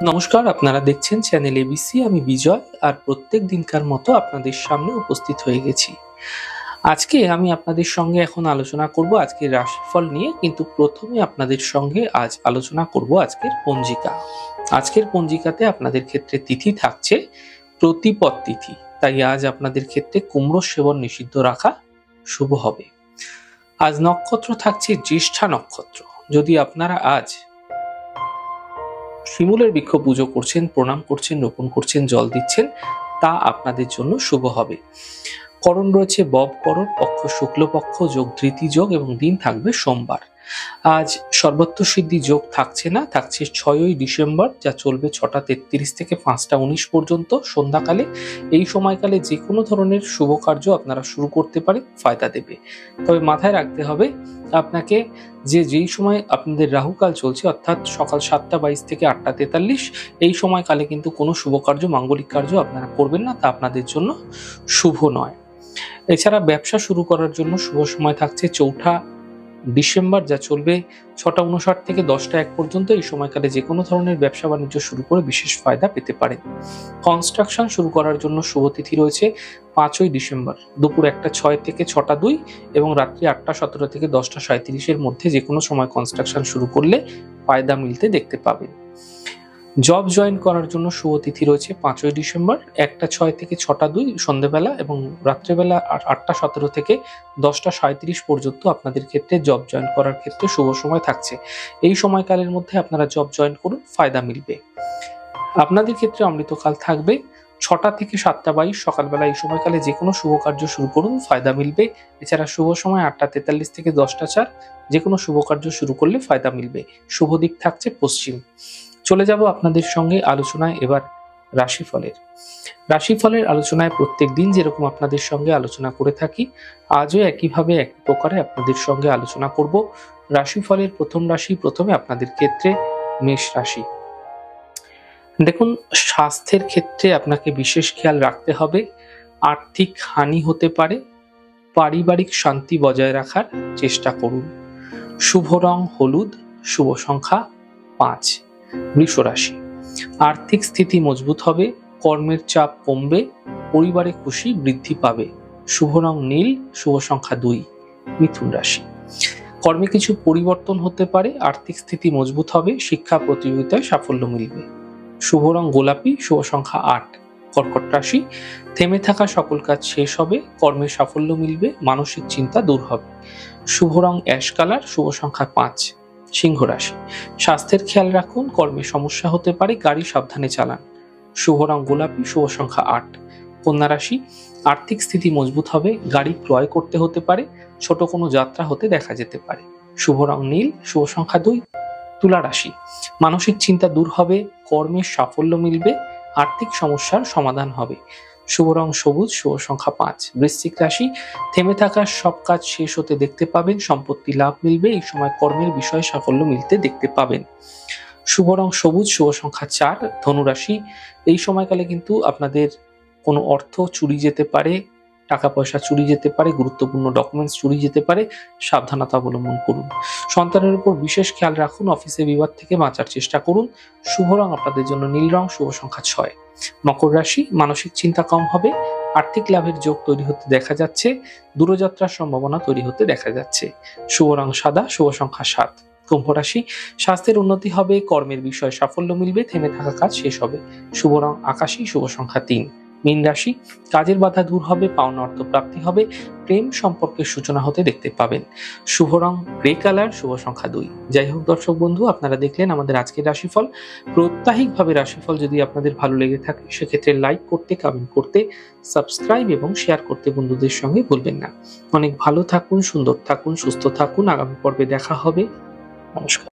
নমস্কার, আপনারা দেখছেন চ্যানেল এবিসি। আমি বিজয়, আর প্রত্যেক দিনকার মতো আপনাদের সামনে উপস্থিত হয়ে গেছি। আজকে আমি আপনাদের সঙ্গে এখন আলোচনা করব আজকের রাশিফল নিয়ে, কিন্তু প্রথমে আপনাদের সঙ্গে আজ আলোচনা করব আজকের পঞ্জিকা। আজকের পঞ্জিকাতে আপনাদের ক্ষেত্রে তিথি থাকছে প্রতিপদ তিথি, তাই আজ আপনাদের ক্ষেত্রে কুমড়ো সেবন নিষিদ্ধ রাখা শুভ হবে। আজ নক্ষত্র থাকছে জ্যেষ্ঠা নক্ষত্র। যদি আপনারা আজ শিমুলের বৃক্ষ পুজো করছেন, প্রণাম করছেন, রোপণ করছেন, জল দিচ্ছেন, তা আপনাদের জন্য শুভ হবে। করণ রয়েছে বব করণ, পক্ষ শুক্লপক্ষ, যোগ ধৃতি যোগ এবং দিন থাকবে সোমবার। আজ সর্বত্র সিদ্ধি যোগ থাকছে না, থাকছে 6ই ডিসেম্বর, যা চলবে 6টা 33 থেকে 5টা 19 পর্যন্ত সন্ধ্যাকালে। এই সময়কালে যে কোনো ধরনের শুভ কার্য আপনারা শুরু করতে পারেন, ফায়দা দেবে। তবে মাথায় রাখতে হবে আপনাকে যেই সময় আপনাদের রাহুকাল চলছে, অর্থাৎ সকাল 7টা 22 থেকে 8টা 43, এই সময়কালে কিন্তু কোনো শুভ কার্য, মাঙ্গলিক কার্য আপনারা করবেন না, তা আপনাদের জন্য শুভ নয়। এছাড়া ব্যবসা শুরু করার জন্য শুভ সময় থাকছে 4ঠা ডিসেম্বর, যা চলবে 6টা 59 থেকে 10টা 1 পর্যন্ত। এই সময়কালে যে কোনো ধরনের ব্যবসা বাণিজ্য শুরু করে বিশেষ ফায়দা পেতে পারেন। কনস্ট্রাকশন শুরু করার জন্য শুভ তিথি রয়েছে 5ই ডিসেম্বর, দুপুর 1টা 6 থেকে 6টা 2 এবং রাত্রি 8টা 17 থেকে 10টা 37 এর মধ্যে যে কোনো সময় কনস্ট্রাকশন শুরু করলে ফায়দা মিলতে দেখতে পাবেন। জব জয়েন করার জন্য শুভ তিথি রয়েছে 5ই ডিসেম্বর, 1টা 6 থেকে 6টা 2 সন্ধ্যেবেলা এবং রাত্রেবেলা 8টা 17 থেকে 10টা 37 পর্যন্ত আপনাদের ক্ষেত্রে জব জয়েন করার ক্ষেত্রে শুভ সময় থাকছে। এই সময়কালের মধ্যে আপনারা জব জয়েন করুন, ফায়দা মিলবে। আপনাদের ক্ষেত্রে অমৃতকাল থাকবে 6টা থেকে 7টা 22 সকালবেলা। এই সময়কালে যে কোনো শুভ কার্য শুরু করুন, ফায়দা মিলবে। এছাড়া শুভ সময় 8টা 43 থেকে 10টা 4, যে কোনো শুভ কার্য শুরু করলে ফায়দা মিলবে। শুভ দিক থাকছে পশ্চিম। চলে যাব আপনাদের সঙ্গে আলোচনায় এবার রাশিফলের আলোচনায় প্রত্যেক দিন যেরকম আপনাদের সঙ্গে আলোচনা করে থাকি, আজও একইভাবে এক প্রকারে আপনাদের সঙ্গে আলোচনা করব। রাশিফলের প্রথম রাশি, প্রথমে আপনাদের ক্ষেত্রে মেষ রাশি। দেখুন, স্বাস্থ্যের ক্ষেত্রে আপনাকে বিশেষ খেয়াল রাখতে হবে। আর্থিক হানি হতে পারে, পারিবারিক শান্তি বজায় রাখার চেষ্টা করুন। শুভ রং হলুদ, শুভ সংখ্যা 5। বৃষ রাশি, আর্থিক স্থিতি মজবুত হবে, কর্মের চাপ কমবে, পরিবারে খুশি বৃদ্ধি পাবে। শুভ রং নীল, শুভ সংখ্যা 2। মিথুন রাশি, কর্মে কিছু পরিবর্তন হতে পারে, আর্থিক স্থিতি মজবুত হবে, শিক্ষা প্রতিযোগিতায় সাফল্য মিলবে। শুভ রং গোলাপি, শুভ সংখ্যা 8। কর্কট রাশি, থেমে থাকা সকল কাজ শেষ হবে, কর্মে সাফল্য মিলবে, মানসিক চিন্তা দূর হবে। শুভ রং অ্যাশ কালার, শুভ সংখ্যা 5। সিংহ রাশি, স্বাস্থ্যের খেয়াল রাখুন, কর্মে সমস্যা হতে পারে, গাড়ি সাবধানে চালান। শুভ রং গোলাপি, শুভ সংখ্যা 8। কন্যা রাশি, আর্থিক স্থিতি মজবুত হবে, গাড়ি ক্রয় করতে হতে পারে, ছোট কোনো যাত্রা হতে দেখা যেতে পারে। শুভ রং নীল, শুভ সংখ্যা 2। তুলা রাশি, মানসিক চিন্তা দূর হবে, কর্মের সাফল্য মিলবে, আর্থিক সমস্যার সমাধান হবে। শুভ রং সবুজ, শুভ সংখ্যা 5। বৃশ্চিক রাশি, থেমে থাকা সব কাজ শেষ হতে দেখতে পাবেন, সম্পত্তি লাভ মিলবে, এই সময় কর্মের বিষয়ে সাফল্য মিলতে দেখতে পাবেন। শুভ রং সবুজ, শুভ সংখ্যা 4। ধনু রাশি, এই সময়কালে কিন্তু আপনাদের কোনো অর্থ চুরি যেতে পারে, টাকা পয়সা চুরি যেতে পারে, গুরুত্বপূর্ণ ডকুমেন্টস চুরি যেতে পারে, সাবধানতা অবলম্বন করুন। সন্তানের উপর বিশেষ খেয়াল রাখুন, অফিসে বিবাদ থেকে বাঁচার চেষ্টা করুন। শুভ রং আপনাদের জন্য নীল রং, শুভ সংখ্যা 6। মকর রাশি, মানসিক চিন্তা কম হবে, আর্থিক লাভের যোগ তৈরি হতে দেখা যাচ্ছে, দূরযাত্রার সম্ভাবনা তৈরি হতে দেখা যাচ্ছে। শুভ রং সাদা, শুভ সংখ্যা 7। কুম্ভ রাশি, স্বাস্থ্যের উন্নতি হবে, কর্মের বিষয়ে সাফল্য মিলবে, থেমে থাকা কাজ শেষ হবে। শুভ রং আকাশী, শুভ সংখ্যা 3। মীন রাশি, কাজের বাধা দূর হবে, পাওনা অর্থ প্রাপ্তি হবে, প্রেম সম্পর্কের সূচনা হতে দেখতে পাবেন। শুভ রং গ্রে কালার, শুভ সংখ্যা 2। যাই হোক দর্শক বন্ধু, আপনারা দেখলেন আমাদের আজকের রাশিফল। প্রত্যাহিকভাবে রাশিফল যদি আপনাদের ভালো লেগে থাকে, সেক্ষেত্রে লাইক করতে, কমেন্ট করতে, সাবস্ক্রাইব এবং শেয়ার করতে বন্ধুদের সঙ্গে ভুলবেন না। অনেক ভালো থাকুন, সুন্দর থাকুন, সুস্থ থাকুন। আগামী পর্বে দেখা হবে। নমস্কার।